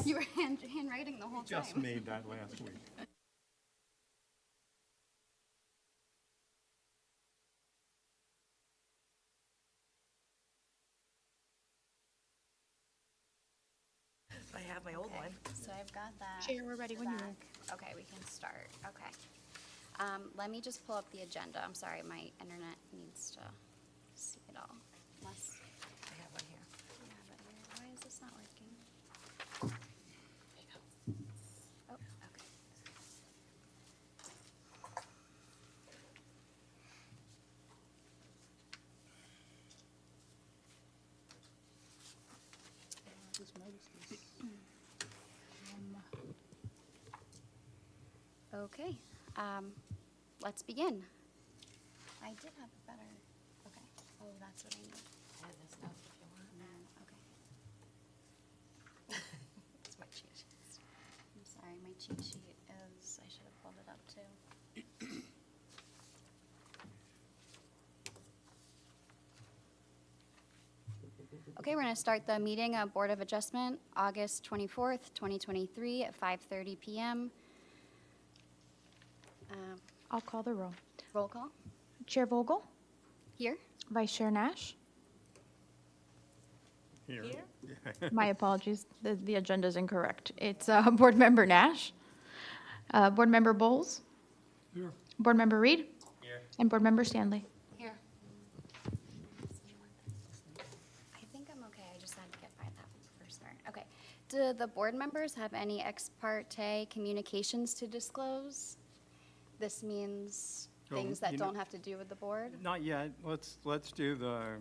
You were handwriting the whole time. Just made that last week. I have my old one. So I've got that. Chair, we're ready when you back. Okay, we can start. Okay. Let me just pull up the agenda. I'm sorry, my internet needs to see it all. Unless I have one here. you have it here. Why is this not working? Oh, okay. Okay, let's begin. I did have a better, okay. Oh, that's what I need. I have this note if you want. Okay. It's my cheat sheet. I'm sorry, my cheat sheet is, I should have pulled it up too. Okay, we're going to start the meeting of Board of Adjustment, August 24th, 2023 at 5:30 PM. I'll call the roll. Roll call. Chair Vogel, Here. Vice Chair Nash. Here. My apologies, the agenda is incorrect. It's Board Member Nash, Board Member Bowles, Here. Board Member Reed, Here. and Board Member Stanley. Here. I think I'm okay. I just had to get by that first part. Okay. Do the board members have any ex parte communications to disclose? This means things that you know- don't have to do with the board? Not yet. Let's do the,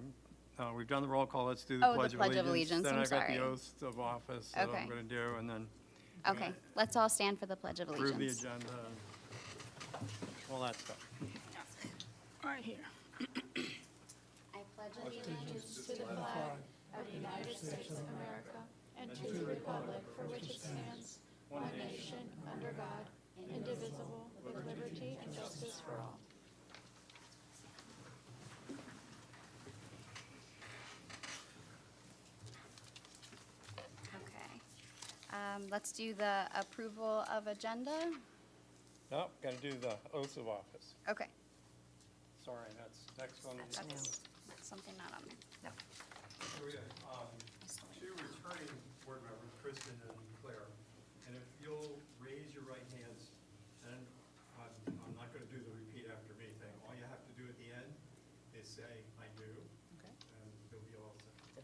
we've done the roll call. Let's do the Oh, the Pledge of Pledge of Allegiance. Allegiance, I'm Then I've got sorry. the oath of office that Okay. I'm going to do, and then Okay, let's all stand for the Pledge of approve the Allegiance. agenda. All that stuff. Right here. I pledge allegiance To the flag of the United States of America and to the republic for which it stands, one nation, under God, indivisible, with liberty and justice for all. Okay. Let's do the approval of agenda. No, got to do the oath of office. Okay, Sorry, that's next one. that's something not on there. No. So we got two returning board members, Kristen and Claire. And if you'll raise your right hands, and I'm not going to do the repeat after me thing. All you have to do at the end is say, "I do," Okay. and you'll be all set.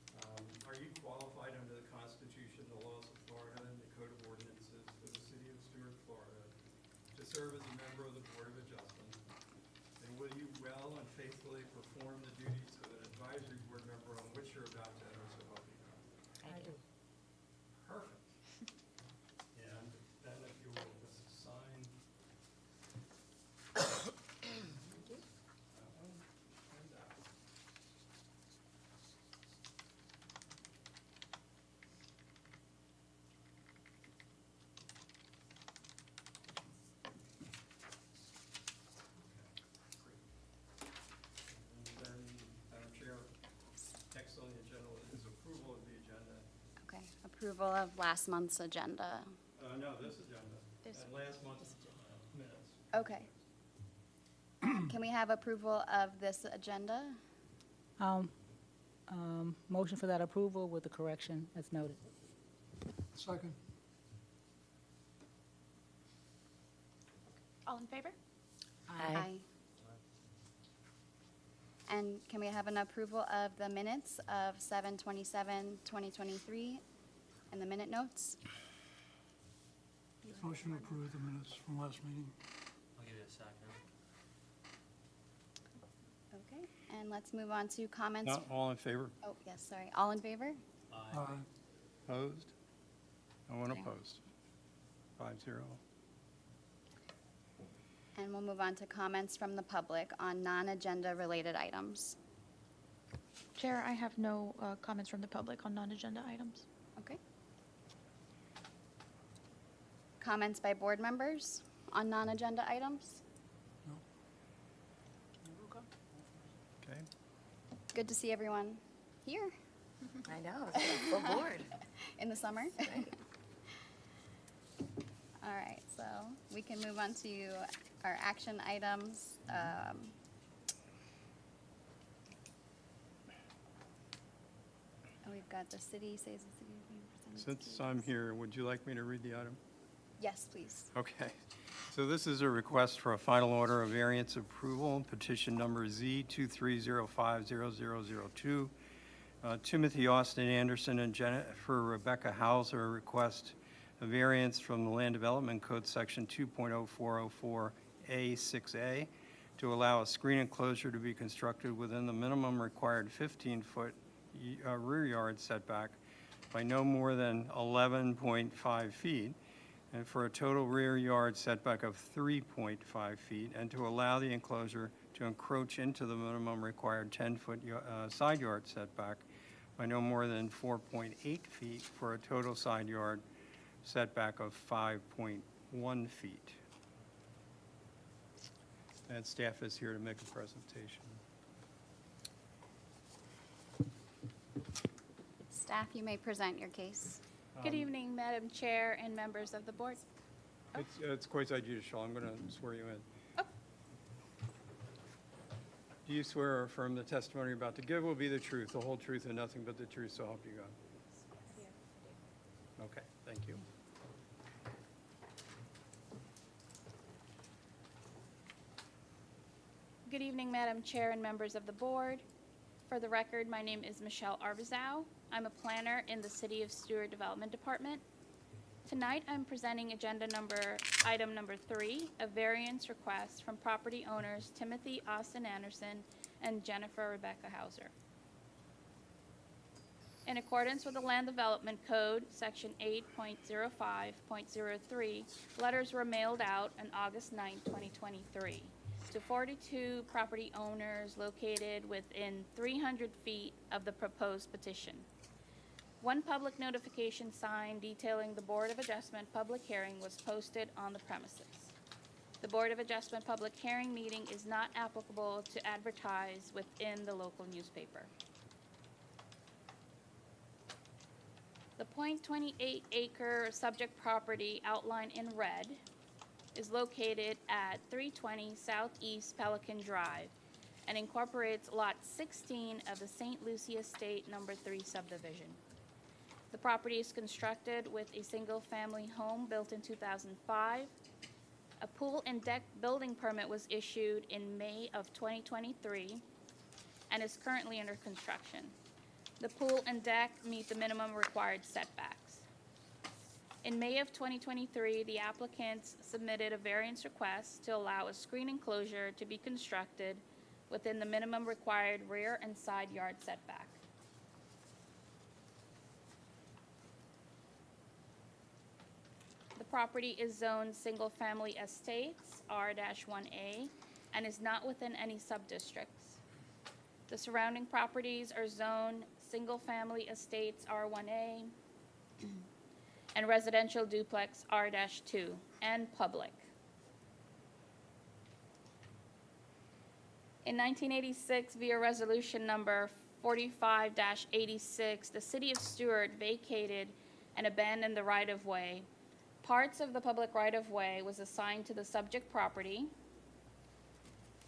So, are you qualified under the Constitution, the laws of Florida, and the Code of Ordinances for the City of Stuart, Florida, to serve as a member of the Board of Adjustment? And will you well and faithfully perform the duties of an advisory board member on which you're about to enter, so help you God? I do. Perfect. And then if you will just sign. That one and that one. And then, Madam Chair, next on the agenda is approval of the agenda. Okay, approval of last month's agenda. No, this agenda, This and last month's minutes. Okay. Can we have approval of this agenda? Motion for that approval with the correction as noted. Second. All in favor? Aye. And can we have an approval of the minutes of 7/27/2023 and the minute notes? Motion to approve the minutes from last meeting. I'll give you a second. Okay, and let's move on to comments. No, all in favor? Oh, yes, sorry. All in favor? Aye. Opposed? No one Okay. opposed. 5-0. And we'll move on to comments from the public on non-agenda related items. Chair, I have no comments from the public on non-agenda items. Okay. Comments by board members on non-agenda items? Okay. Good to see everyone here. I know, it's full board. in the summer. All right, so we can move on to our action items. We've got the city, says the city. Since I'm here, would you like me to read the item? Yes, please. Okay. So this is a request for a final order of variance approval, petition number Z23050002. Timothy Austin Anderson and Jennifer Rebecca Hauser request a variance from the Land Development Code, Section 2.0404A6A, to allow a screen enclosure to be constructed within the minimum required 15-foot rear yard setback by no more than 11.5 feet, and for a total rear yard setback of 3.5 feet, and to allow the enclosure to encroach into the minimum required 10-foot side yard setback by no more than 4.8 feet, for a total side yard setback of 5.1 feet. And staff is here to make a presentation. Staff, you may present your case. Good evening, Madam Chair and members of the board. It's quasi judicial. I'm going to swear you in. Oh. Do you swear or affirm the testimony you're about to give will be the truth, the whole truth, and nothing but the truth, so help you God? Okay, thank you. Good evening, Madam Chair and members of the board. For the record, my name is Michelle Arvizow. I'm a planner in the City of Stewart Development Department. Tonight, I'm presenting item number 3, a variance request from property owners Timothy Austin Anderson and Jennifer Rebecca Hauser. In accordance with the Land Development Code, Section 8.05.03, letters were mailed out on August 9, 2023, to 42 property owners located within 300 feet of the proposed petition. One public notification sign detailing the Board of Adjustment public hearing was posted on the premises. The Board of Adjustment public hearing meeting is not applicable to advertise within the local newspaper. The .28 acre subject property outlined in red is located at 320 Southeast Pelican Drive and incorporates Lot 16 of the St. Lucie Estate No. 3 subdivision. The property is constructed with a single-family home built in 2005. A pool and deck building permit was issued in May of 2023 and is currently under construction. The pool and deck meet the minimum required setbacks. In May of 2023, the applicants submitted a variance request to allow a screen enclosure to be constructed within the minimum required rear and side yard setback. The property is zoned single-family estates, R-1A, and is not within any sub-districts. The surrounding properties are zoned single-family estates, R-1A, and residential duplex, R-2, and public. In 1986, via resolution number 45-86, the City of Stewart vacated and abandoned the right-of-way. Parts of the public right-of-way was assigned to the subject property,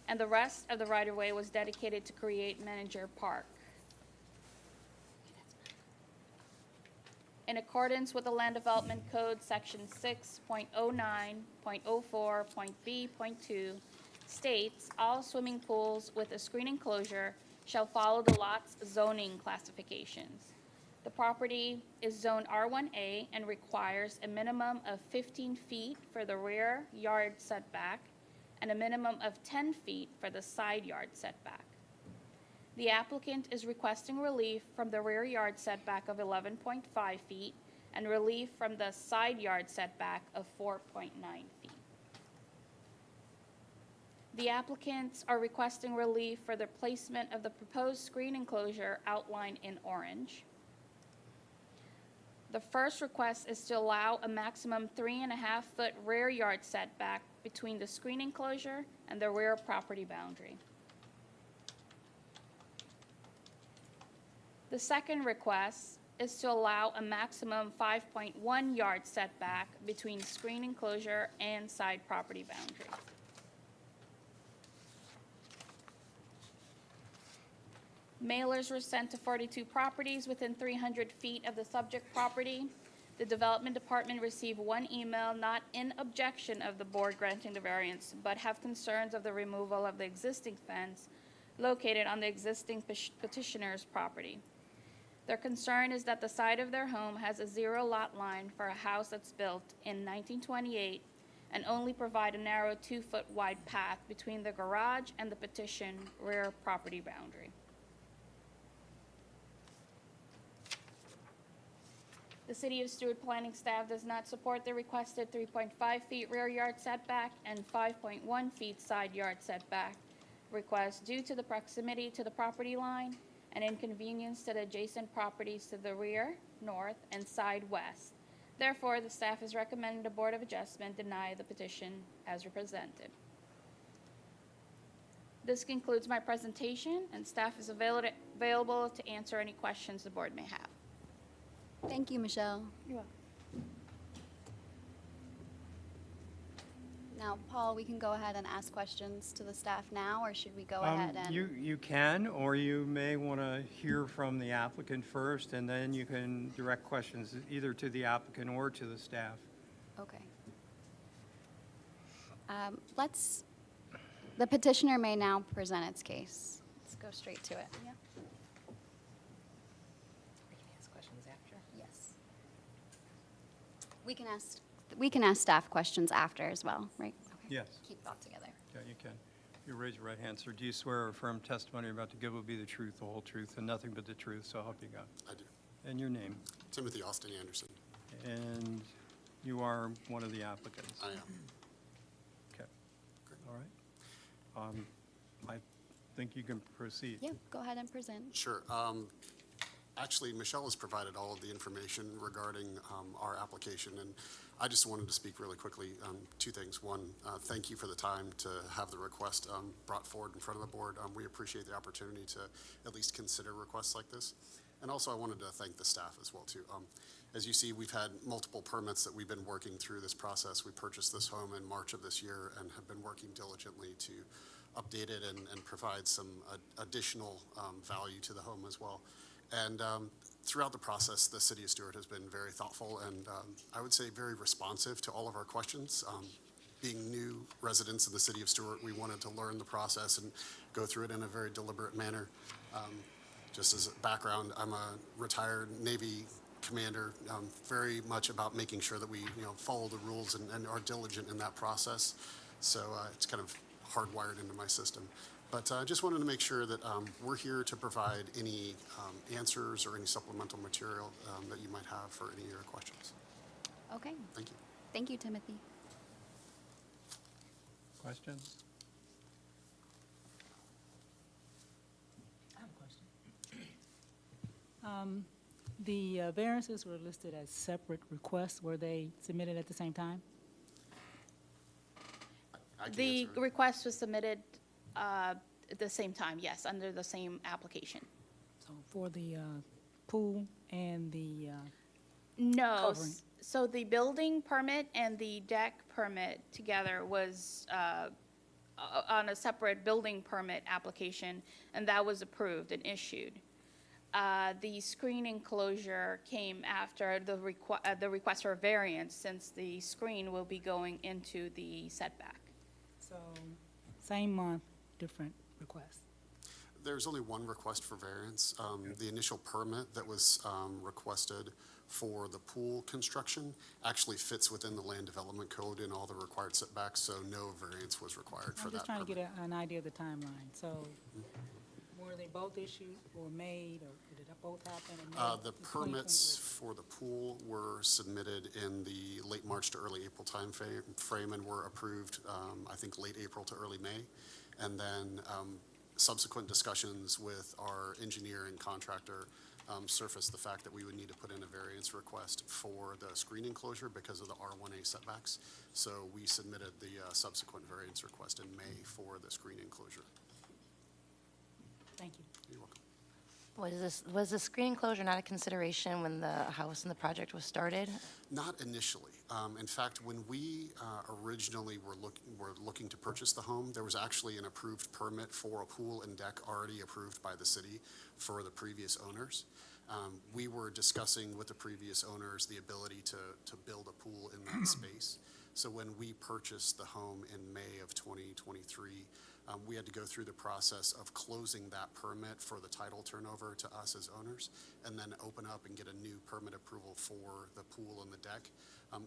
and the rest of the right-of-way was dedicated to create Manager Park. In accordance with the Land Development Code, Section 6.09.04.B.2 states, all swimming pools with a screen enclosure shall follow the lot's zoning classifications. The property is zoned R1A and requires a minimum of 15 feet for the rear yard setback and a minimum of 10 feet for the side yard setback. The applicant is requesting relief from the rear yard setback of 11.5 feet and relief from the side yard setback of 4.9 feet. The applicants are requesting relief for the placement of the proposed screen enclosure outlined in orange. The first request is to allow a maximum 3.5-foot rear yard setback between the screen enclosure and the rear property boundary. The second request is to allow a maximum 5.1 yard setback between screen enclosure and side property boundary. Mailers were sent to 42 properties within 300 feet of the subject property. The Development Department received one email not in objection of the board granting the variance, but have concerns of the removal of the existing fence located on the existing petitioner's property. Their concern is that the side of their home has a 0 lot line for a house that's built in 1928 and only provide a narrow 2-foot wide path between the garage and the petition rear property boundary. The City of Stewart planning staff does not support the requested 3.5 feet rear yard setback and 5.1 feet side yard setback request due to the proximity to the property line and inconvenience to the adjacent properties to the rear, north, and side west. Therefore, the staff is recommending the Board of Adjustment deny the petition as represented. This concludes my presentation, and staff is available to answer any questions the board may have. Thank you, Michelle. You're welcome. Now, Paul, we can go ahead and ask questions to the staff now, or should we go ahead and? You can, or you may want to hear from the applicant first, and then you can direct questions either to the applicant or to the staff. Okay. The petitioner may now present its case. Let's go straight to it. Yeah. We can ask questions after. Yes. We can ask staff questions after as well, right? Okay. Yes. Keep it all together. Yeah, you can. You raise your right hand, sir. Do you swear or affirm testimony you're about to give will be the truth, the whole truth, and nothing but the truth, so help you God? I do. And your name? Timothy Austin Anderson. And you are one of the applicants? I am. Okay. All right. I think you can proceed. Yeah, go ahead and present. Sure. Actually, Michelle has provided all of the information regarding our application, and I just wanted to speak really quickly. Two things. One, thank you for the time to have the request brought forward in front of the board. We appreciate the opportunity to at least consider requests like this. And also, I wanted to thank the staff as well, too. As you see, we've had multiple permits that we've been working through this process. We purchased this home in March of this year and have been working diligently to update it and provide some additional value to the home as well. And throughout the process, the City of Stewart has been very thoughtful and I would say very responsive to all of our questions. Being new residents of the City of Stewart, we wanted to learn the process and go through it in a very deliberate manner. Just as a background, I'm a retired Navy commander, very much about making sure that we follow the rules and are diligent in that process. So it's kind of hardwired into my system. But I just wanted to make sure that we're here to provide any answers or any supplemental material that you might have for any of your questions. Okay. Thank you. Thank you, Timothy. Questions? I have a question. The variances were listed as separate requests. Were they submitted at the same time? I can The answer it. request was submitted at the same time, yes, under the same application. So for the pool and the, No, Covering. so the building permit and the deck permit together was on a separate building permit application, and that was approved and issued. The screen enclosure came after the request for variance, since the screen will be going into the setback. so same month, different requests. There's only one request for variance. The initial permit that was requested for the pool construction actually fits within the land development code and all the required setbacks, so no variance was required for I'm that just trying to permit. get an idea of the timeline. So were they both issued or made, or did it both happen? in May The of permits 2023? for the pool were submitted in the late March to early April frame and were approved, I think, late April to early May. And then subsequent discussions with our engineer and contractor surfaced the fact that we would need to put in a variance request for the screen enclosure because of the R1A setbacks. So we submitted the subsequent variance request in May for the screen enclosure. Thank you. You're welcome. Was the screen enclosure not a consideration when the house and the project was started? Not initially. In fact, when we originally were looking to purchase the home, there was actually an approved permit for a pool and deck already approved by the city for the previous owners. We were discussing with the previous owners the ability to build a pool in that space. So when we purchased the home in May of 2023, we had to go through the process of closing that permit for the title turnover to us as owners, and then open up and get a new permit approval for the pool and the deck.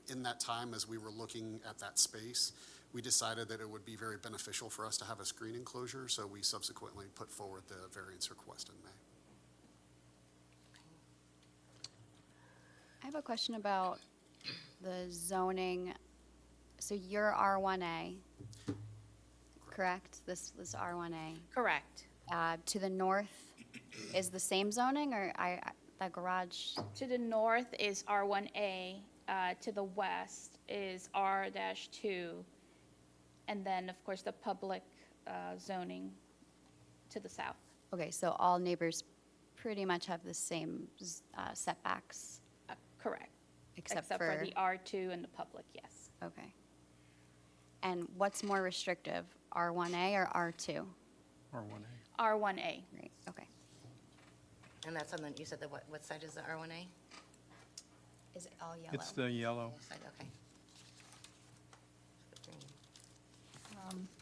In that time, as we were looking at that space, we decided that it would be very beneficial for us to have a screen enclosure, so we subsequently put forward the variance request in May. I have a question about the zoning. So you're R1A, correct? This was R1A. Correct. To the north is the same zoning, or that garage? To the north is R1A, to the west is R-2, and then, of course, the public zoning to the south. Okay, so all neighbors pretty much have the same setbacks, Correct. except for for the R2 and the public, yes. Okay. And what's more restrictive, R1A or R2? R1A. R1A. Great, okay. And that's on the, you said the, what side is the R1A? Is it all yellow? It's the yellow. Side, okay.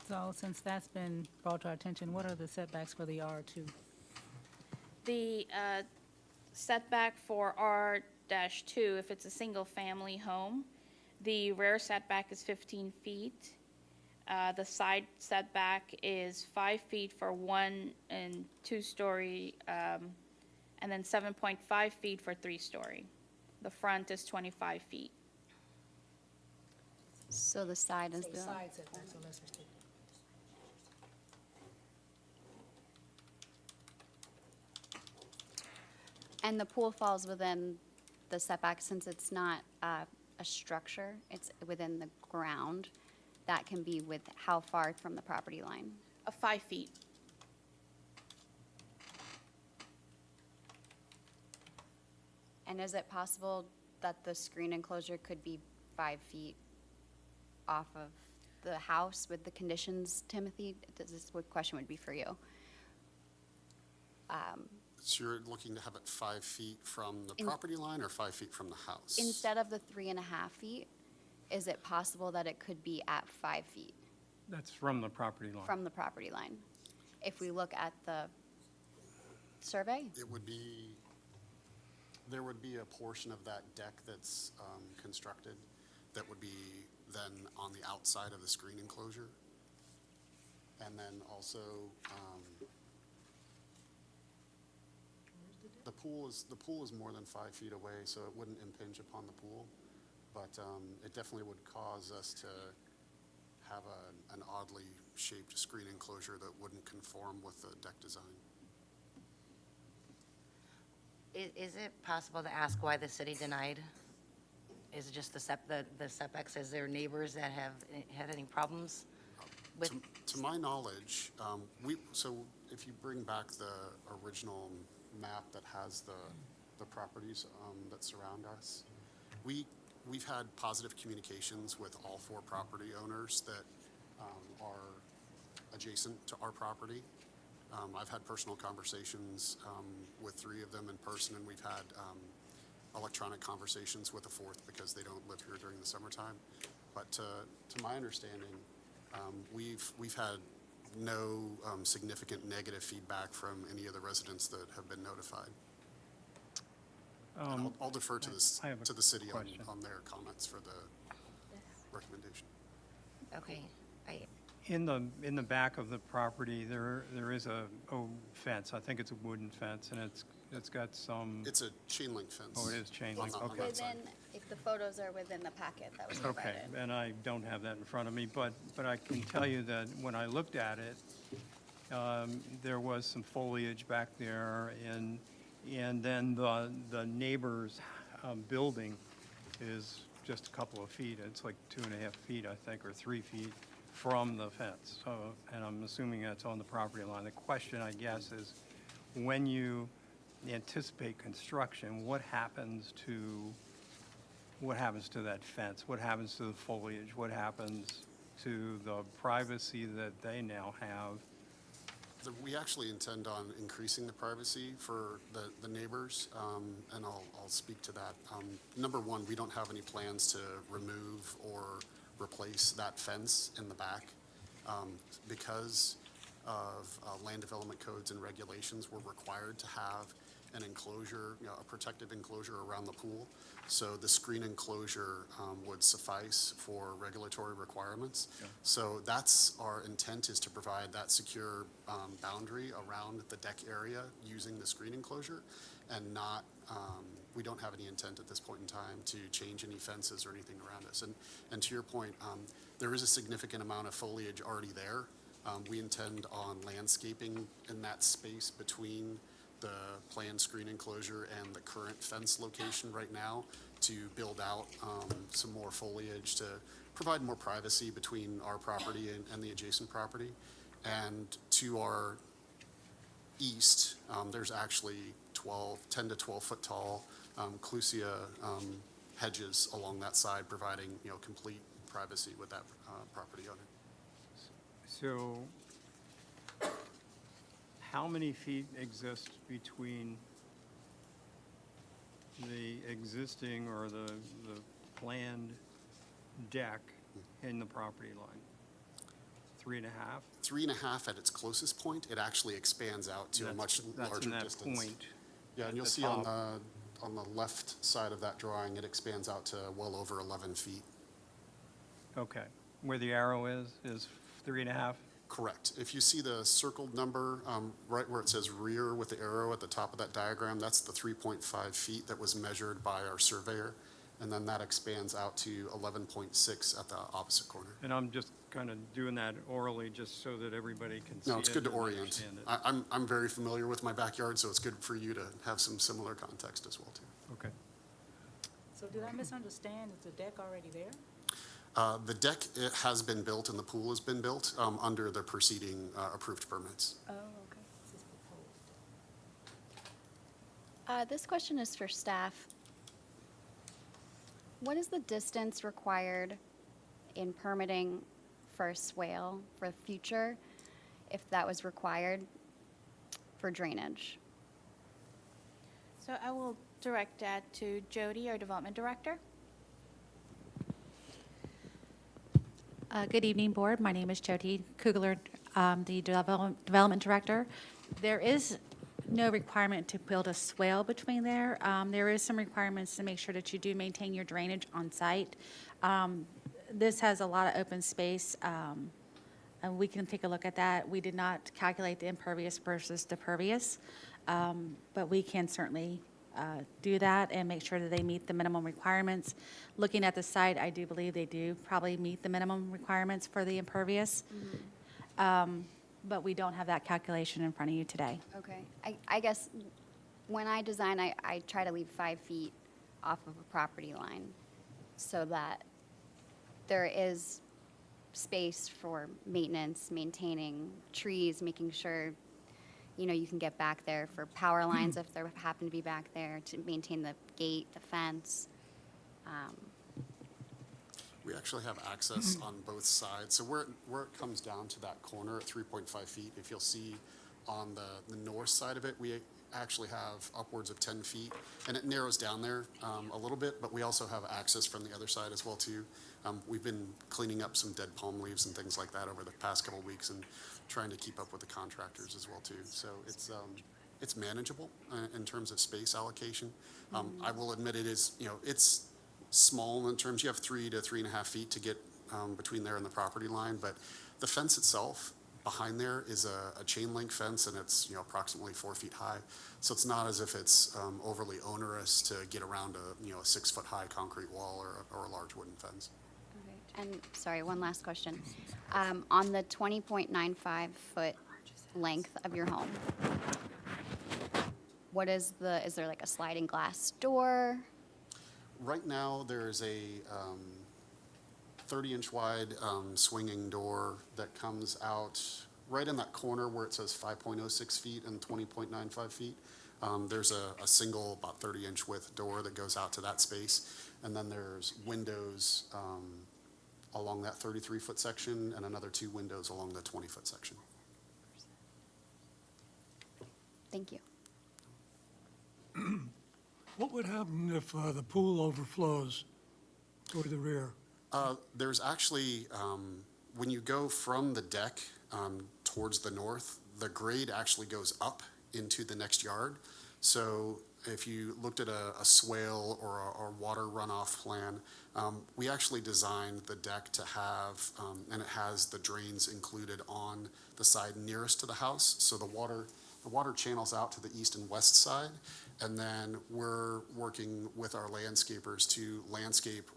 So since that's been brought to our attention, what are the setbacks for the R2? The setback for R-2, if it's a single-family home, the rear setback is 15 feet. The side setback is 5 feet for 1 and 2 story, and then 7.5 feet for 3 story. The front is 25 feet. So the side is the, Side setbacks are less restricted. and the pool falls within the setback since it's not a structure, it's within the ground. That can be with how far from the property line? 5 feet. And is it possible that the screen enclosure could be 5 feet off of the house with the conditions, Timothy? This question would be for you. So you're looking to have it 5 feet from the property line or 5 feet from the house? Instead of the 3.5 feet, is it possible that it could be at 5 feet That's from the property line. from the property line? If we look at the survey? It would be, there would be a portion of that deck that's constructed that would be then on the outside of the screen enclosure. And then also, the pool is more than 5 feet away, so it wouldn't impinge upon the pool. But it definitely would cause us to have an oddly shaped screen enclosure that wouldn't conform with the deck design. Is it possible to ask why the city denied? Is it just the setbacks? Is there neighbors that have had any problems with? To my knowledge, so if you bring back the original map that has the properties that surround us, we've had positive communications with all 4 property owners that are adjacent to our property. I've had personal conversations with 3 of them in person, and we've had electronic conversations with a 4th because they don't live here during the summertime. But to my understanding, we've had no significant negative feedback from any of the residents that have been notified. And I'll defer to I have a the city question. on their comments for the recommendation. Okay, In the back of the property, there is a fence. I think it's a wooden fence, and it's got some, It's a chain link fence. Oh, it is chain link, on okay. that side. Within, if the photos are within the packet that was okay, provided. and I don't have that in front of me, but I can tell you that when I looked at it, there was some foliage back there, and then the neighbor's building is just a couple of feet. It's like 2.5 feet, I think, or 3 feet from the fence. So, and I'm assuming that's on the property line. The question, I guess, is when you anticipate construction, what happens to that fence? What happens to the foliage? What happens to the privacy that they now have? We actually intend on increasing the privacy for the neighbors, and I'll speak to that. Number one, we don't have any plans to remove or replace that fence in the back. Because of land development codes and regulations, we're required to have an enclosure, a protective enclosure around the pool. So the screen enclosure would suffice for regulatory requirements. Okay. So that's our intent, is to provide that secure boundary around the deck area using the screen enclosure, and not, we don't have any intent at this point in time to change any fences or anything around us. And to your point, there is a significant amount of foliage already there. We intend on landscaping in that space between the planned screen enclosure and the current fence location right now, to build out some more foliage to provide more privacy between our property and the adjacent property. And to our east, there's actually 10 to 12 foot tall clusia hedges along that side, providing complete privacy with that property owner. So how many feet exist between the existing or the planned deck and the property line? 3.5? 3.5 at its closest point. It actually expands out to a much larger That's distance. in that point. Yeah, and at you'll the see top. on the left side of that drawing, it expands out to well over 11 feet. Okay. Where the arrow is 3.5? Correct. If you see the circled number right where it says rear with the arrow at the top of that diagram, that's the 3.5 feet that was measured by our surveyor. And then that expands out to 11.6 at the opposite corner. And I'm just kind of doing that orally just so that everybody can see it. No, it's good to and orient. understand it. I'm very familiar with my backyard, so it's good for you to have some similar context as well, too. Okay. So did I misunderstand? Is the deck already there? The deck, it has been built and the pool has been built under the preceding approved permits. Oh, okay. This is proposed. This question is for staff. What is the distance required in permitting for a swale for the future, if that was required for drainage? So I will direct that to Jody, our Development Director. Good evening, Board. My name is Jody Kugler, the Development Director. There is no requirement to build a swale between there. There is some requirements to make sure that you do maintain your drainage on site. This has a lot of open space, and we can take a look at that. We did not calculate the impervious versus the pervious, but we can certainly do that and make sure that they meet the minimum requirements. Looking at the site, I do believe they do probably meet the minimum requirements for the impervious. But we don't have that calculation in front of you today. Okay. I guess when I design, I try to leave 5 feet off of a property line so that there is space for maintenance, maintaining trees, making sure, you can get back there for power lines if there happen to be back there, to maintain the gate, the fence. We actually have access on both sides. So where it comes down to that corner at 3.5 feet, if you'll see on the north side of it, we actually have upwards of 10 feet. And it narrows down there a little bit, but we also have access from the other side as well, too. We've been cleaning up some dead palm leaves and things like that over the past couple of weeks and trying to keep up with the contractors as well, too. So it's manageable in terms of space allocation. I will admit it is, it's small in terms, you have 3 to 3.5 feet to get between there and the property line, but the fence itself behind there is a chain link fence, and it's approximately 4 feet high. So it's not as if it's overly onerous to get around a 6 foot high concrete wall or a large wooden fence. Okay. And, sorry, one last question. On the 20.95 foot length of your home, is there like a sliding glass door? Right now, there's a 30-inch wide swinging door that comes out right in that corner where it says 5.06 feet and 20.95 feet. There's a single, about 30-inch width door that goes out to that space. And then there's windows along that 33-foot section and another 2 windows along the 20-foot section. Thank you. What would happen if the pool overflows toward the rear? There's actually, when you go from the deck towards the north, the grade actually goes up into the next yard. So if you looked at a swale or a water runoff plan, we actually designed the deck to have, and it has the drains included on the side nearest to the house. So the water channels out to the east and west side. And then we're working with our landscapers to landscape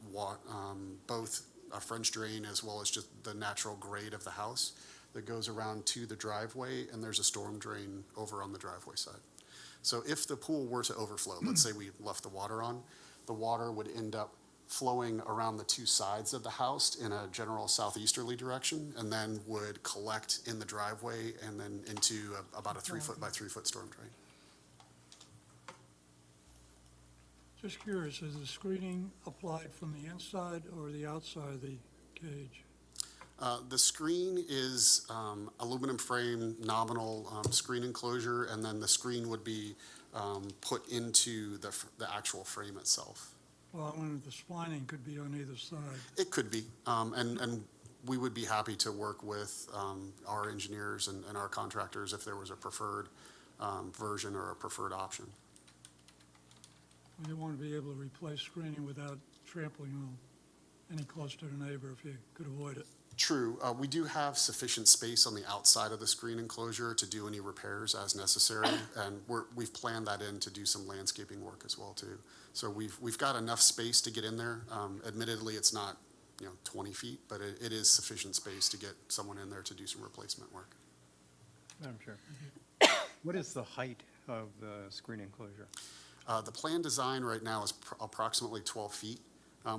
both a French drain as well as just the natural grade of the house that goes around to the driveway, and there's a storm drain over on the driveway side. So if the pool were to overflow, let's say we left the water on, the water would end up flowing around the 2 sides of the house in a general southeasterly direction, and then would collect in the driveway and then into about a 3-foot by 3-foot storm drain. Just curious, is the screening applied from the inside or the outside of the cage? The screen is aluminum frame nominal screen enclosure, and then the screen would be put into the actual frame itself. Well, I wondered if the splining could be on either side. It could be, and we would be happy to work with our engineers and our contractors if there was a preferred version or a preferred option. You want to be able to replace screening without trampling on any close to the neighbor if you could avoid it. True. We do have sufficient space on the outside of the screen enclosure to do any repairs as necessary, and we've planned that in to do some landscaping work as well too. So we've got enough space to get in there. Admittedly, it's not 20 feet, but it is sufficient space to get someone in there to do some replacement work. Madam Chair, what is the height of the screen enclosure? The plan design right now is approximately 12 feet.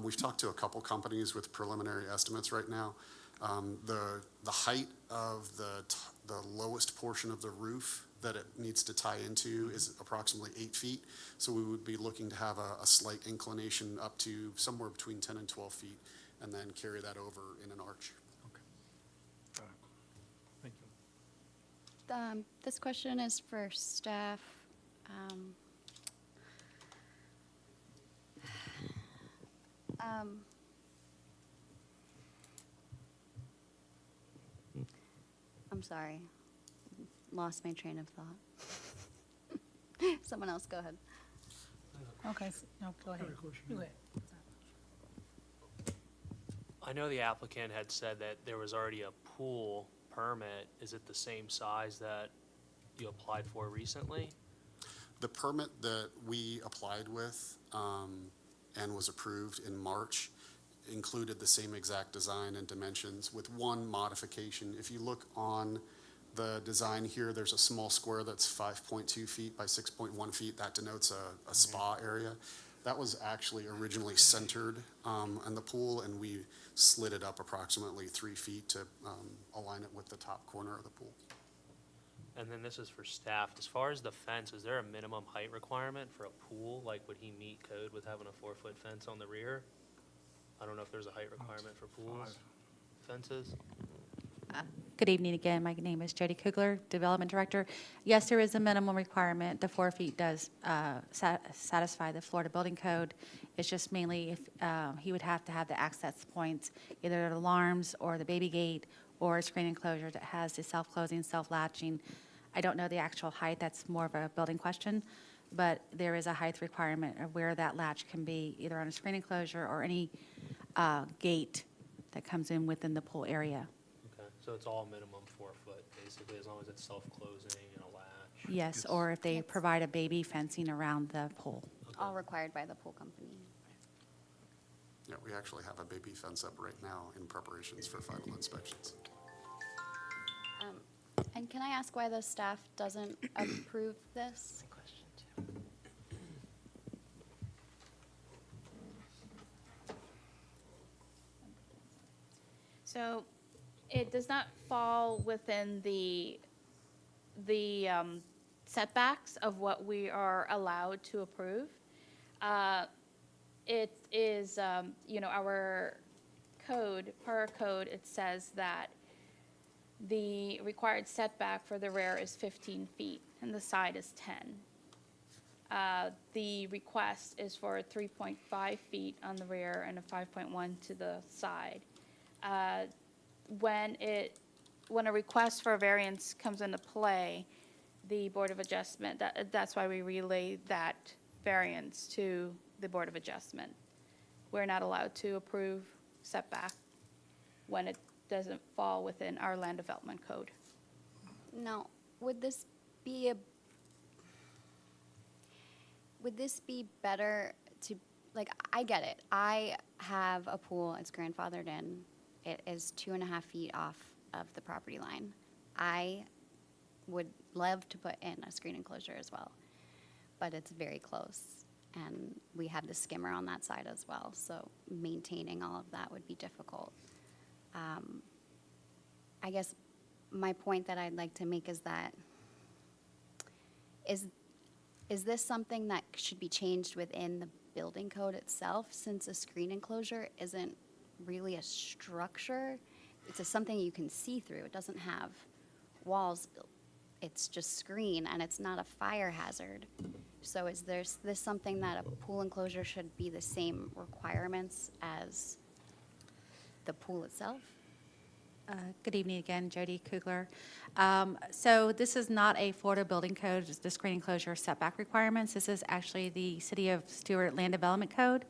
We've talked to a couple companies with preliminary estimates right now. The height of the lowest portion of the roof that it needs to tie into is approximately 8 feet. So we would be looking to have a slight inclination up to somewhere between 10 and 12 feet, and then carry that over in an arch. Got it. Thank you. This question is for staff. I'm sorry, lost my train of thought. Someone else, go ahead. Okay, no, go ahead. Got a question. Go ahead. I know the applicant had said that there was already a pool permit. Is it the same size that you applied for recently? The permit that we applied with and was approved in March included the same exact design and dimensions with one modification. If you look on the design here, there's a small square that's 5.2 feet by 6.1 feet. That denotes a spa area. That was actually originally centered in the pool, and we slid it up approximately 3 feet to align it with the top corner of the pool. And then this is for staff. As far as the fence, is there a minimum height requirement for a pool? Like, would he meet code with having a 4-foot fence on the rear? I don't know if there's a height requirement for pools, fences. Good evening again. My name is Jody Kugler, Development Director. Yes, there is a minimum requirement. The 4 feet does satisfy the Florida Building Code. It's just mainly if he would have to have the access points, either the alarms or the baby gate or a screen enclosure that has the self-closing, self-latching. I don't know the actual height. That's more of a building question. But there is a height requirement of where that latch can be, either on a screen enclosure or any gate that comes in within the pool area. Okay, so it's all minimum 4 foot, basically, as long as it's self-closing and a latch. Yes, or if they provide a baby fencing around the pool. All required by the pool company. Yeah, we actually have a baby fence up right now in preparations for final inspections. And can I ask why the staff doesn't approve this? So it does not fall within the setbacks of what we are allowed to approve. It is, our code, per our code, it says that the required setback for the rear is 15 feet and the side is 10. The request is for 3.5 feet on the rear and a 5.1 to the side. When a request for a variance comes into play, the Board of Adjustment, that's why we relay that variance to the Board of Adjustment. We're not allowed to approve setback when it doesn't fall within our land development code. Now, would this be better to, like, I get it. I have a pool, it's grandfathered in. It is 2.5 feet off of the property line. I would love to put in a screen enclosure as well, but it's very close. And we have the skimmer on that side as well, so maintaining all of that would be difficult. I guess my point that I'd like to make is that, is this something that should be changed within the building code itself, since a screen enclosure isn't really a structure? It's something you can see through. It doesn't have walls. It's just screen, and it's not a fire hazard. So is this something that a pool enclosure should be the same requirements as the pool itself? Good evening again, Jody Kugler. So this is not a Florida Building Code, the screen enclosure setback requirements. This is actually the City of Stewart Land Development Code.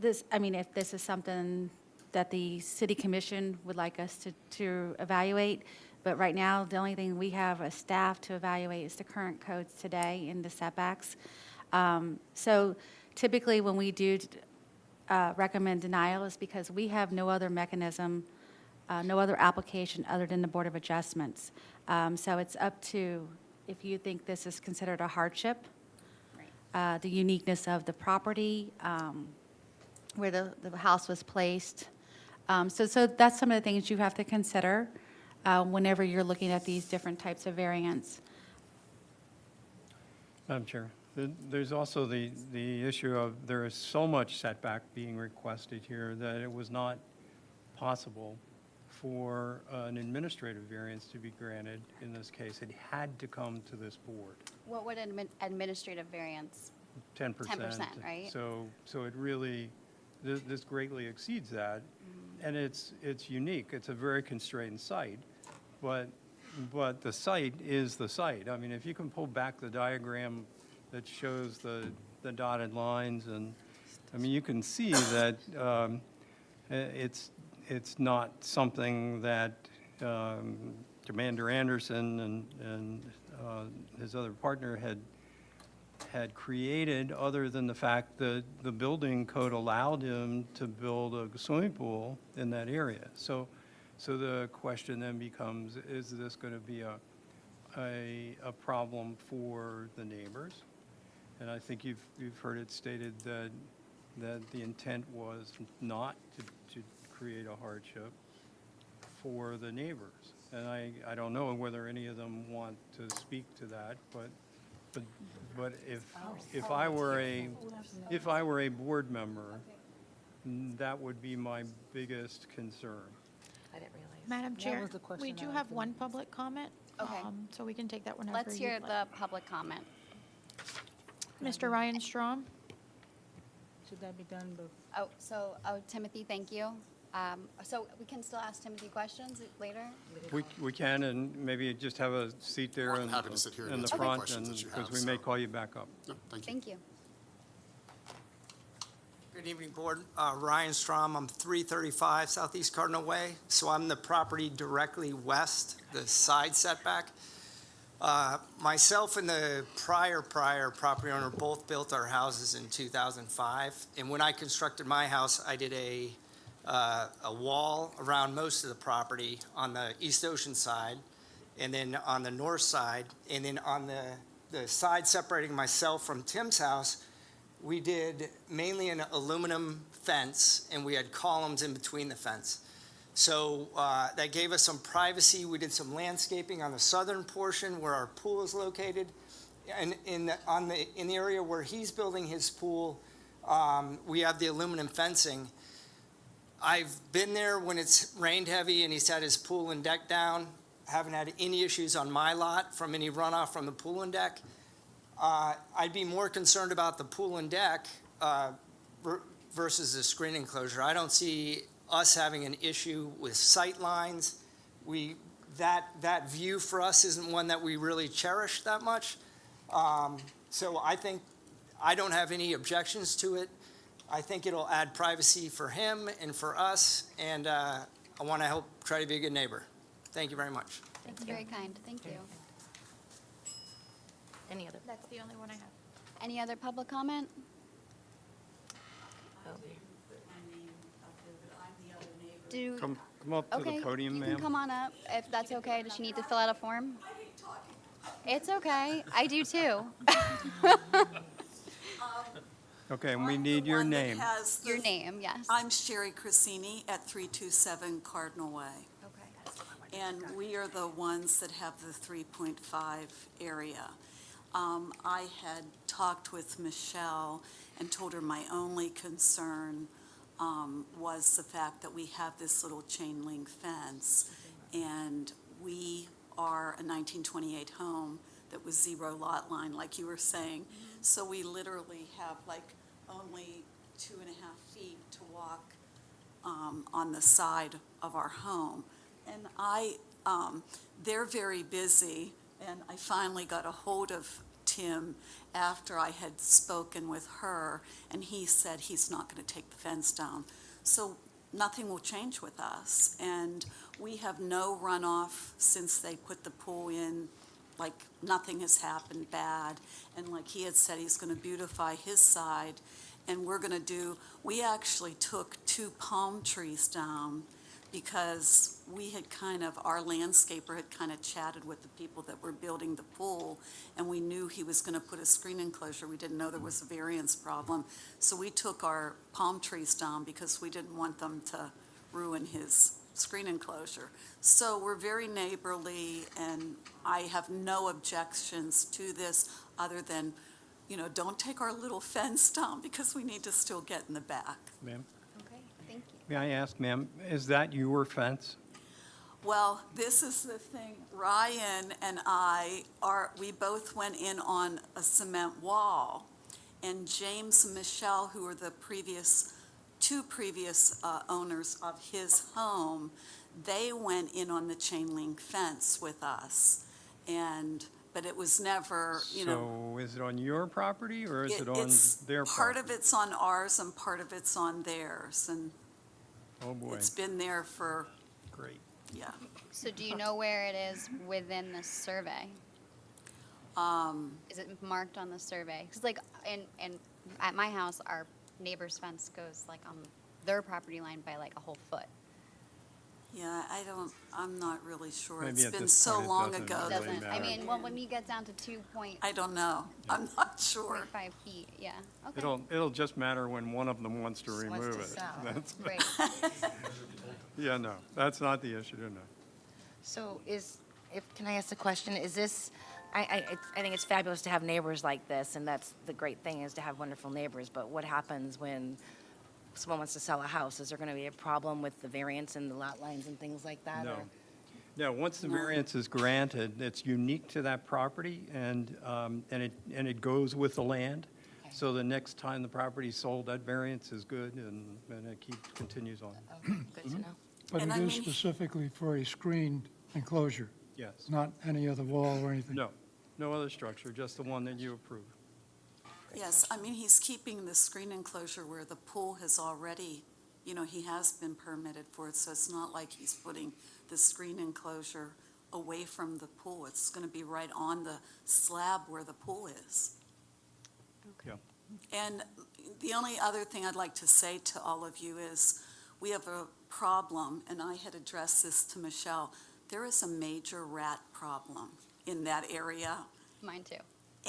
If this is something that the City Commission would like us to evaluate, but right now, the only thing we have as staff to evaluate is the current codes today in the setbacks. So typically, when we do recommend denial, is because we have no other mechanism, no other application other than the Board of Adjustments. So it's up to, if you think this is considered a hardship, the uniqueness of the property, where the house was placed. So that's some of the things you have to consider whenever you're looking at these different types of variants. Madam Chair, there's also the issue of there is so much setback being requested here that it was not possible for an administrative variance to be granted in this case. It had to come to this board. What would administrative variance? 10%. 10%, right? So it really, this greatly exceeds that. And it's unique. It's a very constrained site, but the site is the site. I mean, if you can pull back the diagram that shows the dotted lines, and, I mean, you can see that it's not something that Commander Anderson and his other partner had created, other than the fact that the building code allowed him to build a swimming pool in that area. So the question then becomes, is this going to be a problem for the neighbors? And I think you've heard it stated that the intent was not to create a hardship for the neighbors. And I don't know whether any of them want to speak to that, but if I were a board member, that would be my biggest concern. I didn't realize. Madam That Chair, was the question we I do was have gonna- one public comment. Okay. So we can take that whenever Let's hear you'd the like. public comment. Mr. Ryan Strom? Should that be done before? Timothy, thank you. So we can still ask Timothy questions later? We can, and maybe just have a seat there More in than happy to sit here and the answer any front, questions and, that you because have, we may so- call you back up. No, thank you. Thank you. Good evening, Board. Ryan Strom, I'm 335 Southeast Cardinal Way, so I'm the property directly west, the side setback. Myself and the prior property owner both built our houses in 2005, and when I constructed my house, I did a wall around most of the property on the East Ocean side, and then on the north side, and then on the side separating myself from Tim's house, we did mainly an aluminum fence, and we had columns in between the fence. So that gave us some privacy. We did some landscaping on the southern portion where our pool is located. And in the area where he's building his pool, we have the aluminum fencing. I've been there when it's rained heavy and he's had his pool and deck down. Haven't had any issues on my lot from any runoff from the pool and deck. I'd be more concerned about the pool and deck versus the screen enclosure. I don't see us having an issue with sight lines. That view for us isn't one that we really cherish that much. So I don't have any objections to it. I think it'll add privacy for him and for us, and I want to help try to be a good neighbor. Thank you very much. That's very kind, thank you. Any other? That's the only one I have. Any other public comment? Do, Come up to the okay, podium, you ma'am. can come on up, if that's okay. Does she need to fill out a form? It's okay, I do too. Okay, and we need your name. Your name, yes. I'm Sherry Crisini at 327 Cardinal Way. Okay. And we are the ones that have the 3.5 area. I had talked with Michelle and told her my only concern was the fact that we have this little chain link fence. And we are a 1928 home that was 0 lot line, like you were saying. So we literally have like only 2.5 feet to walk on the side of our home. And they're very busy, and I finally got a hold of Tim after I had spoken with her, and he said he's not going to take the fence down. So nothing will change with us, and we have no runoff since they put the pool in. Like, nothing has happened bad, and like he had said, he's going to beautify his side, and we actually took 2 palm trees down because our landscaper had kind of chatted with the people that were building the pool, and we knew he was going to put a screen enclosure. We didn't know there was a variance problem. So we took our palm trees down because we didn't want them to ruin his screen enclosure. So we're very neighborly, and I have no objections to this other than, don't take our little fence down because we need to still get in the back. Ma'am, Okay, thank you. may I ask, ma'am, is that your fence? Well, this is the thing. Ryan and we both went in on a cement wall, and James and Michelle, who were the two previous owners of his home, they went in on the chain link fence with us. But it was never, So is it on your property or is it on it's their part property? of it's on ours and part of it's on theirs, and Oh, boy, it's been there for, great. yeah. So do you know where it is within the survey? Is it marked on the survey? Because like, at my house, our neighbor's fence goes like on their property line by like a whole foot. Yeah, I'm not really sure. Maybe It's at been this so point it long doesn't ago. really Doesn't, I matter. mean, well, when you get down to 2.5 I don't know. I'm not sure. feet, yeah, okay. It'll just matter when one of them wants to Just wants remove to it. sell. That's- Great. Yeah, no, that's not the issue, no. So can I ask a question? Is this, I think it's fabulous to have neighbors like this, and that's the great thing, is to have wonderful neighbors, but what happens when someone wants to sell a house? Is there going to be a problem with the variance and the lot lines and things like that? No. or- No, once the variance is granted, it's unique to that property, and it goes with the land. Okay. So the next time the property's sold, that variance is good, and it continues on. Okay, good to know. But And it I is mean- specifically for a screened enclosure, Yes. not any other wall or anything. No, no other structure, just the one that you approved. Yes, I mean, he's keeping the screen enclosure where the pool has already, he has been permitted for it, so it's not like he's putting the screen enclosure away from the pool. It's going to be right on the slab where the pool is. Yeah. And the only other thing I'd like to say to all of you is, we have a problem, and I had addressed this to Michelle. There is a major rat problem in that area. Mine too.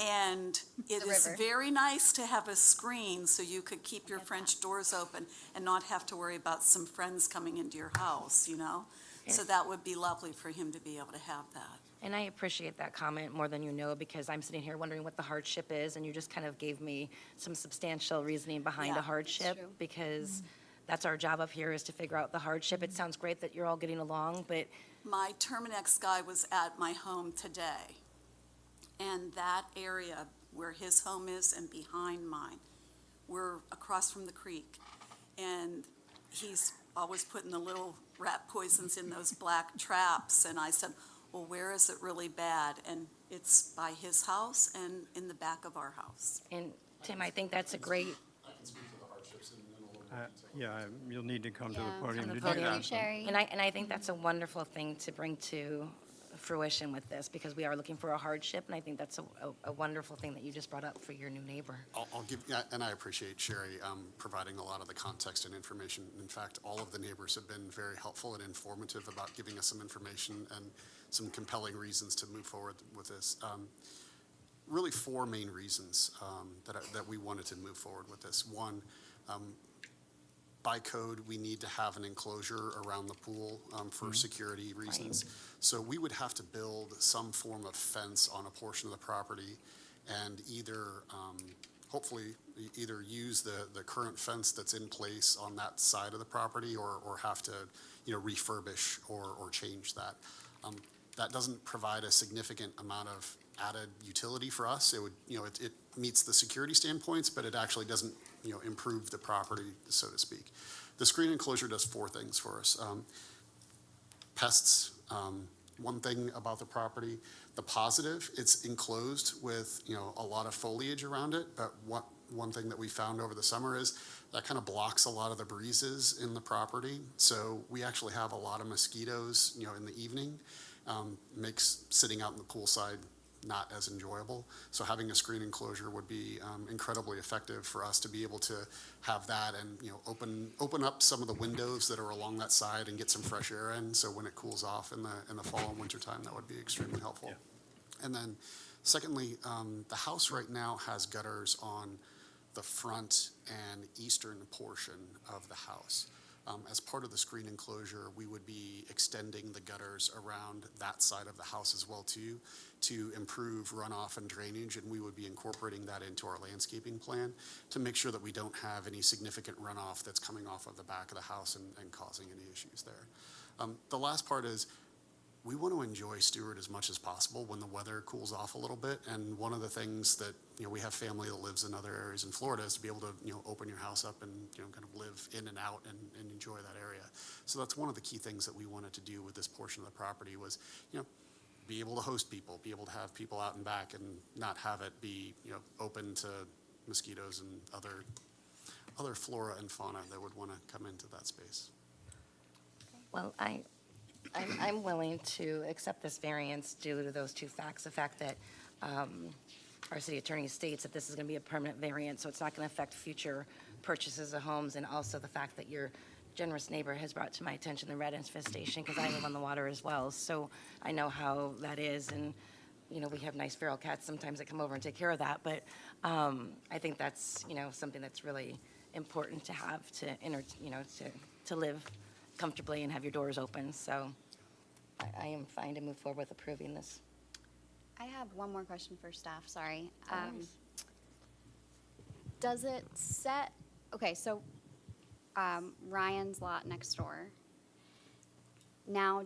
And it The is river. very nice to have a screen so you could keep your French doors open and not have to worry about some friends coming into your house, you know? So that would be lovely for him to be able to have that. And I appreciate that comment more than you know, because I'm sitting here wondering what the hardship is, and you just kind of gave me some substantial reasoning behind Yeah, a that's hardship, true. because that's our job up here, is to figure out the hardship. It sounds great that you're all getting along, but My Terminex guy was at my home today, and that area where his home is and behind mine, we're across from the creek. And he's always putting the little rat poisons in those black traps. And I said, well, where is it really bad? And it's by his house and in the back of our house. and Tim, I think that's a great, I can speak to the hardships in a little more detail. Yeah, you'll need to come to the Yeah. podium Come to to do the podium. that. Sherry. and I think that's a wonderful thing to bring to fruition with this, because we are looking for a hardship, and I think that's a wonderful thing that you just brought up for your new neighbor. I'll give, yeah, and I appreciate Sherry providing a lot of the context and information. In fact, all of the neighbors have been very helpful and informative about giving us some information and some compelling reasons to move forward with this. Really four main reasons that we wanted to move forward with this. One, by code, we need to have an enclosure around the pool for security reasons. So we would have to build some form of fence on a portion of the property and either, hopefully, either use the current fence that's in place on that side of the property or have to, refurbish or change that. That doesn't provide a significant amount of added utility for us. It would, it meets the security standpoints, but it actually doesn't, improve the property, so to speak. The screen enclosure does four things for us. Pests, one thing about the property, the positive, it's enclosed with, a lot of foliage around it, but one thing that we found over the summer is that kind of blocks a lot of the breezes in the property. So we actually have a lot of mosquitoes, in the evening. Makes sitting out in the poolside not as enjoyable. So having a screen enclosure would be incredibly effective for us to be able to have that and, open up some of the windows that are along that side and get some fresh air in. So when it cools off in the fall and winter time, that would be extremely helpful. Yeah. And then secondly, the house right now has gutters on the front and eastern portion of the house. As part of the screen enclosure, we would be extending the gutters around that side of the house as well too, to improve runoff and drainage, and we would be incorporating that into our landscaping plan to make sure that we don't have any significant runoff that's coming off of the back of the house and causing any issues there. The last part is, we want to enjoy Stewart as much as possible when the weather cools off a little bit. And one of the things that, we have family that lives in other areas in Florida is to be able to, open your house up and, kind of live in and out and enjoy that area. So that's one of the key things that we wanted to do with this portion of the property was, be able to host people, be able to have people out and back and not have it be, open to mosquitoes and other flora and fauna that would want to come into that space. Well, I'm willing to accept this variance due to those two facts. The fact that our city attorney states that this is going to be a permanent variance, so it's not going to affect future purchases of homes, and also the fact that your generous neighbor has brought to my attention the red infestation, because I live on the water as well, so I know how that is, and, we have nice feral cats sometimes that come over and take care of that, but I think that's, something that's really important to have to live comfortably and have your doors open, so I am fine to move forward with approving this. I have one more question for staff, sorry. Alright. Does it set, okay, so Ryan's lot next door, now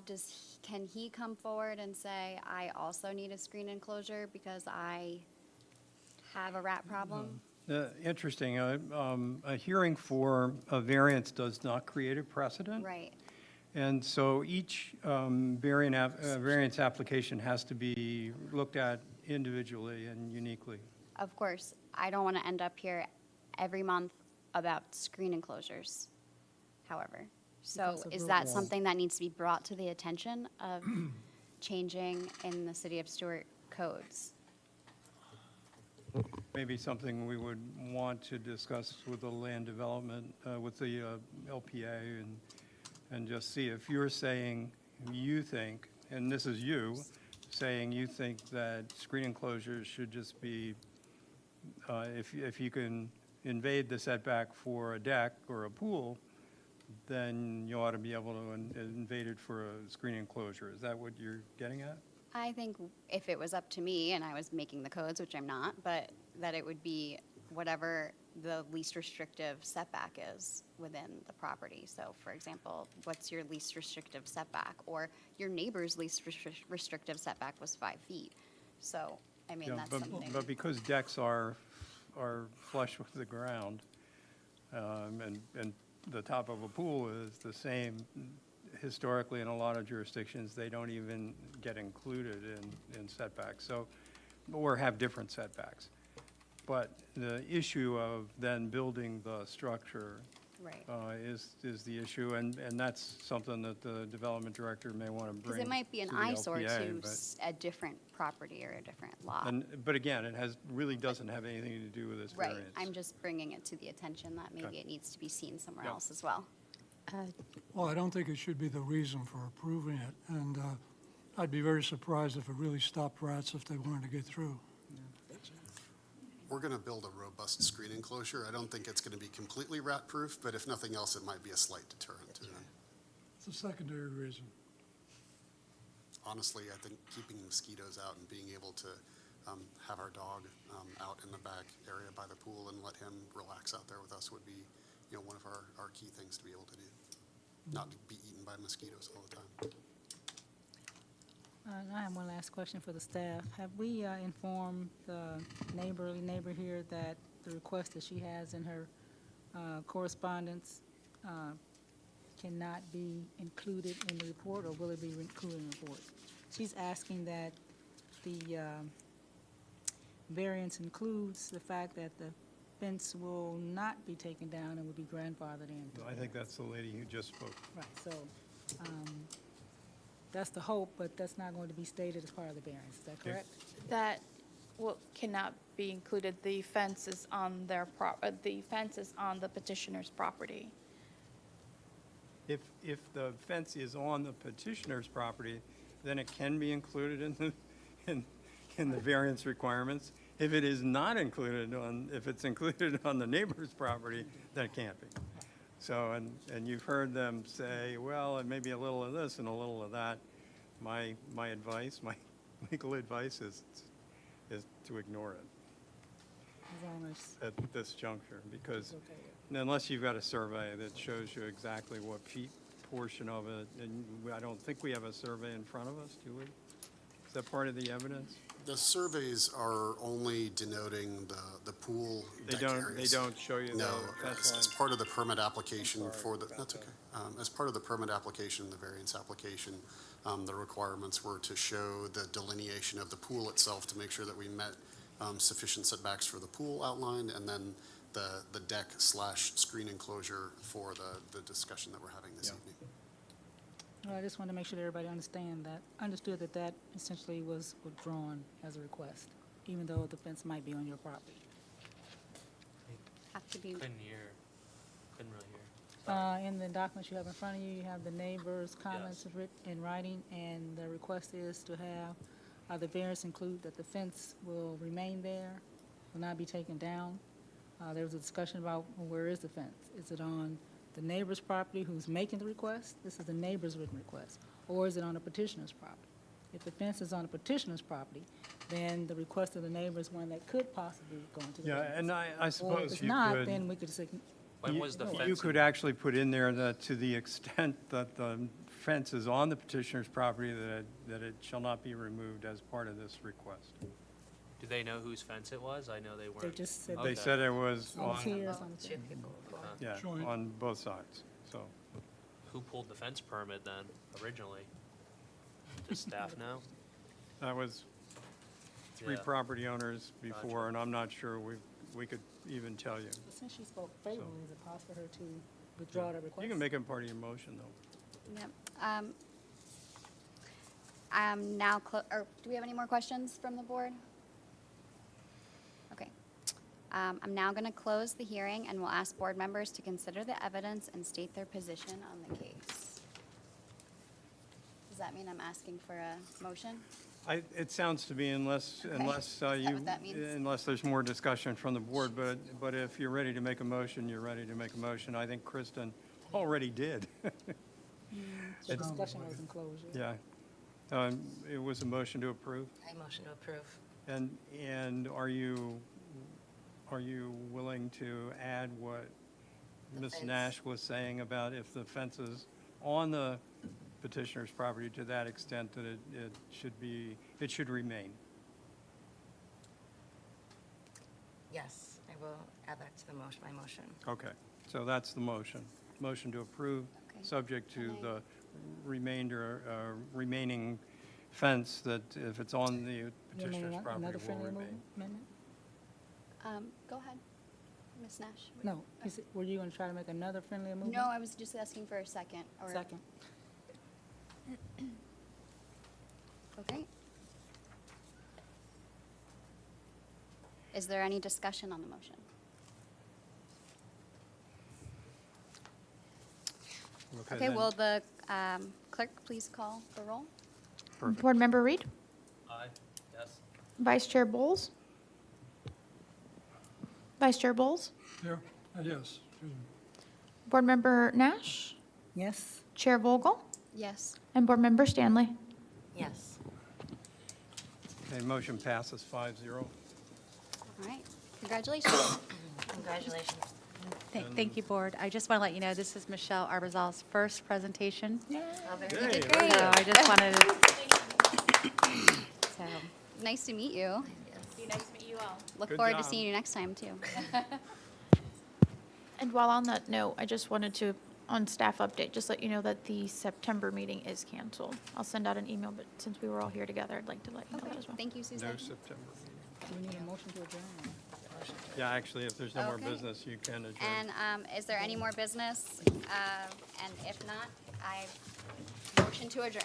can he come forward and say, I also need a screen enclosure because I have a rat problem? Interesting. A hearing for a variance does not create a precedent. Right, And so each variance application has to be looked at individually and uniquely. of course, I don't want to end up here every month about screen enclosures, however. So Because of is the that wall. something that needs to be brought to the attention of changing in the City of Stewart codes? Maybe something we would want to discuss with the land development, with the LPA, and just see if you're saying, you think, and this is you, saying you think that screen enclosures should just be, if you can invade the setback for a deck or a pool, then you ought to be able to invade it for a screen enclosure. Is that what you're getting at? I think if it was up to me and I was making the codes, which I'm not, but that it would be whatever the least restrictive setback is within the property. So for example, what's your least restrictive setback? Or your neighbor's least restrictive setback was 5 feet. So, I mean, Yeah, that's but- something. But because decks are flush with the ground, and the top of a pool is the same, historically in a lot of jurisdictions, they don't even get included in setbacks, so, or have different setbacks. But the issue of then building the structure Right. is the issue, and that's something that the development director may want to bring Because it might be an to the eyesore LPA, to but- a different property or a different lot. But again, it really doesn't have anything to do with this Right, variance. I'm just bringing it to the attention that maybe Okay. it needs to be seen somewhere Yeah. else as well. Well, I don't think it should be the reason for approving it, and I'd be very surprised if it really stopped rats if they wanted to get through. We're going to build a robust screen enclosure. I don't think it's going to be completely rat-proof, but if nothing else, it might be a slight deterrent to them. It's a secondary reason. Honestly, I think keeping mosquitoes out and being able to have our dog out in the back area by the pool and let him relax out there with us would be, one of our key things to be able to do. Not to be eaten by mosquitoes all the time. I have one last question for the staff. Have we informed the neighbor here that the request that she has in her correspondence cannot be included in the report, or will it be included in the report? She's asking that the variance includes the fact that the fence will not be taken down and will be grandfathered in. I think that's the lady who just spoke. Right, so, that's the hope, but that's not going to be stated as part of the variance, is that Okay. correct? That, cannot be included, the fence is on the fence is on the petitioner's property. If the fence is on the petitioner's property, then it can be included in the variance requirements. If it is not included if it's included on the neighbor's property, then it can't be. So, and you've heard them say, well, it may be a little of this and a little of that. My advice, my legal advice is to ignore it As long as at this juncture, because it's okay. unless you've got a survey that shows you exactly what portion of it, and I don't think we have a survey in front of us, do we? Is that part of the evidence? The surveys are only denoting the pool They deck don't, areas. they don't show you No, the fence as line? part of the permit application I'm sorry for the, about that's that. okay. As part of the permit application, the variance application, the requirements were to show the delineation of the pool itself to make sure that we met sufficient setbacks for the pool outlined, and then the deck/screen enclosure for the discussion that we're having this Yeah. evening. Well, I just want to make sure that everybody understood that essentially was withdrawn as a request, even though the fence might be on your property. Have to be, Couldn't really hear. In the documents you have in front of you, you have the neighbor's comments in writing, and the request is to have the variance include that the fence will remain there, will not be taken down. There was a discussion about, well, where is the fence? Is it on the neighbor's property who's making the request? This is the neighbor's written request. Or is it on the petitioner's property? If the fence is on the petitioner's property, then the request of the neighbor is one that could possibly go into the Yeah, variance. and I Or if suppose it's you not, could. then we could say, When was the You fence? You could actually put in there that to the extent that the fence is on the petitioner's property, that it shall not be removed as part of this request. Do they know whose fence it was? I know they weren't. they just said. They Okay. said it was On on, here, it's on the thing. yeah, Joint. on both sides, so. Who pulled the fence permit then, originally? Does staff know? That was three Yeah. property owners before, Gotcha. and I'm not sure we could even tell you. But since she spoke favorably, is it possible for her to withdraw the request? You can make it part of your motion, though. yep. I'm now, or do we have any more questions from the board? Okay. I'm now going to close the hearing, and we'll ask board members to consider the evidence and state their position on the case. Does that mean I'm asking for a motion? It sounds to me, unless that what that means? unless there's more discussion from the board, but if you're ready to make a motion, you're ready to make a motion. I think Kristen already did. The discussion wasn't closed yet. Yeah. It was a motion to approve. I motion to approve. And are you willing to add what Ms. fence. Nash was saying about if the fence is on the petitioner's property to that extent that it should remain? Yes, I will add that to the motion, my motion. Okay, so that's the motion. Motion to approve, Okay. subject to Can I- the remaining fence that if it's on the You may petitioner's want property another will friendly remain. amendment? Go ahead, Ms. Nash. No, were you gonna try to make another friendly amendment? No, I was just asking for a second. Or Second. Okay. Is there any discussion on the motion? Okay, then- will the clerk please call the roll? Perfect. Board Member Reed? Aye. Yes. Vice Chair Bowles? Vice Chair Bowles? There, yes, excuse me. Board Member Nash? Yes? Chair Vogel? Yes. And Board Member Stanley? Yes. Okay, motion passes 5-0. All right, congratulations. Congratulations. Thank you, Board. I just want to let you know, this is Michelle Arbazal's first presentation. Oh, very Hey, good. Great. So I just wanted to, so, Nice to meet you. Be nice to meet you all. Look Good forward to job. seeing you next time, too. And while on that note, I just wanted to, on staff update, just let you know that the September meeting is canceled. I'll send out an email, but since we were all here together, I'd like to let you know Okay, that as well. thank you, Susan. No September meeting. Do we need a motion to adjourn? Yeah, actually, if there's no more Okay. business, you can adjourn. And is there any more business? And if not, I motion to adjourn.